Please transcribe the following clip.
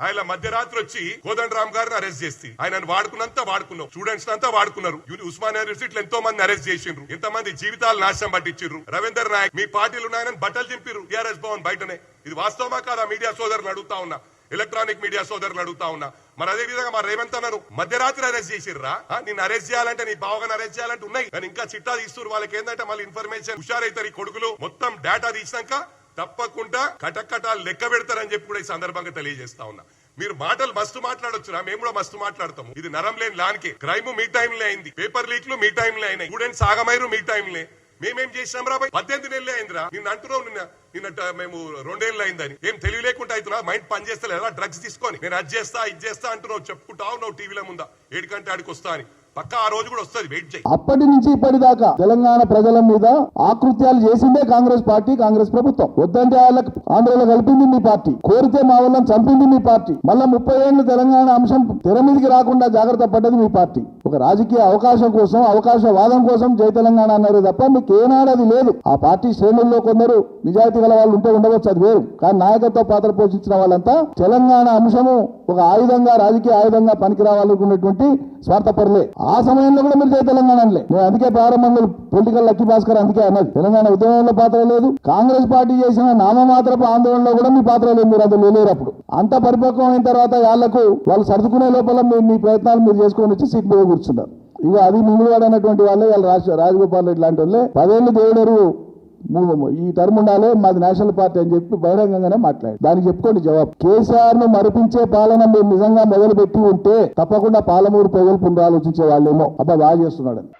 ఆయన మధ్యరాత్రి వచ్చి కోదండరామ్ గారిని అరెస్ట్ చేసి ఆయనను వాడుకున్నంత వాడుకున్నాం, స్టూడెంట్స్ అంతా వాడుకున్నారు. ఉస్మానియా యూనివర్సిటీలో ఎంతో మంది అరెస్ట్ చేసిండ్రు, ఎంతమంది జీవితాలు నాశనం పట్టించారు. రవీందర్ నాయక్ మీ పార్టీలు ఉన్నాయని బట్టలు చింపిరు టీఆర్ఎస్ భవన్ బయటనే. ఇది వాస్తవమా కాదా? మీడియా సోదరులు అడుగుతా ఉన్నా, ఎలక్ట్రానిక్ మీడియా సోదరులు అడుగుతా ఉన్నా. మరి అదే విధంగా మా రేవంత్ అన్నారు మధ్యరాత్రి అరెస్ట్ చేసిర్రా, నిన్ను అరెస్ట్ చేయాలంటే నీ బావగాని అరెస్ట్ చేయాలంటే ఉన్నాయి, కానీ ఇంకా చిట్టా తీస్తున్నారు. వాళ్ళకి ఏంటంటే మళ్ళీ ఇన్ఫర్మేషన్ హుషారైతారు. ఈ కొడుకులు మొత్తం డేటా తీసినాక తప్పకుండా కటకటాలు లెక్క పెడతారని చెప్పి కూడా ఈ సందర్భంగా తెలియజేస్తా ఉన్నా. మీరు మాటలు మస్తు మాట్లాడొచ్చురా, మేము కూడా మస్తు మాట్లాడతాము. ఇది నరం లేని లాన్కే. క్రైమ్ మీ టైంలో అయింది, పేపర్ లీక్లు మీ టైంలో అయినాయి, స్టూడెంట్స్ ఆగమైరు మీ టైంలో. మేమేం చేసినాం రా? 18 నెలలే అయిందిరా. నిన్ను అంటున్నావు, నిన్న మేము 2 ఏళ్ళు అయిందని. ఏం తెలివి లేకుండా అవుతున్నా? మైండ్ పని చేస్తలేదా? డ్రగ్స్ తీసుకొని నేను అది చేస్తా ఇది చేస్తా అంటున్నావు, చెప్పుకుంటావు నువ్వు టీవీల ముందా 7 గంటల ఆడికి వస్తా అని. పక్కా ఆ రోజు కూడా వస్తుంది, వెయిట్ చేయి. అప్పటి నుంచి ఇప్పటిదాకా తెలంగాణ ప్రజల మీద ఆకృత్యాలు చేసిందే కాంగ్రెస్ పార్టీ, కాంగ్రెస్ ప్రభుత్వం. వద్దంటే వాళ్ళకి ఆంధ్రలో కలిపింది మీ పార్టీ, కోరితే మా వాళ్ళని చంపింది మీ పార్టీ. మళ్ళా 30 ఏళ్ళు తెలంగాణ అంశం తెర మీదకి రాకుండా జాగ్రత్త పడ్డది మీ పార్టీ. ఒక రాజకీయ అవకాశం కోసం, అవకాశవాదం కోసం జై తెలంగాణ అన్నారు తప్ప మీకు ఏనాడు అది లేదు. ఆ పార్టీ శ్రేణుల్లో కొందరు నిజాయితీ గల వాళ్ళు ఉంటే ఉండవచ్చు, అది వేరు. కానీ నాయకత్వ పాత్ర పోషించిన వాళ్ళంతా తెలంగాణ అంశము ఒక ఆయుధంగా, రాజకీయ ఆయుధంగా పనికి రావాలనుకున్నటువంటి స్వార్థపరులే. ఆ సమయంలో కూడా మీరు జై తెలంగాణ అనలే. నేను అందుకే ప్రారంభంలో పొలిటికల్ లక్కీ భాస్కర్ అందుకే అన్నది తెలంగాణ ఉద్యమంలో పాత్ర లేదు. కాంగ్రెస్ పార్టీ చేసిన నామమాత్రపు ఆందోళనలో కూడా మీ పాత్ర లేదు, మీరు అందులో లేరు. అప్పుడు అంత పరిపక్వం అయిన తర్వాత వాళ్ళు సర్దుకునే లోపల మీ ప్రయత్నాలు మీరు చేసుకొని వచ్చి సీట్ మీద కూర్చున్నారు. ఇక అది మింగుడు అన్నటువంటి వాళ్ళే వాళ్ళ రాజగోపాల్ రెడ్డి లాంటి వాళ్ళే 10 ఏళ్ళు దేవుడరు ఈ టర్మ్ ఉండాలి మాది నేషనల్ పార్టీ అని చెప్పి బహిరంగంగానే మాట్లాడారు. దానికి చెప్పుకోండి జవాబు. కేసీఆర్ ను మరిపించే పాలన మీరు నిజంగా మొదలు పెట్టి ఉంటే తప్పకుండా పాలమూరు ప్రజలు పునరాలోచించే వాళ్ళేమో అబ్బా బాగా చేస్తున్నాడని.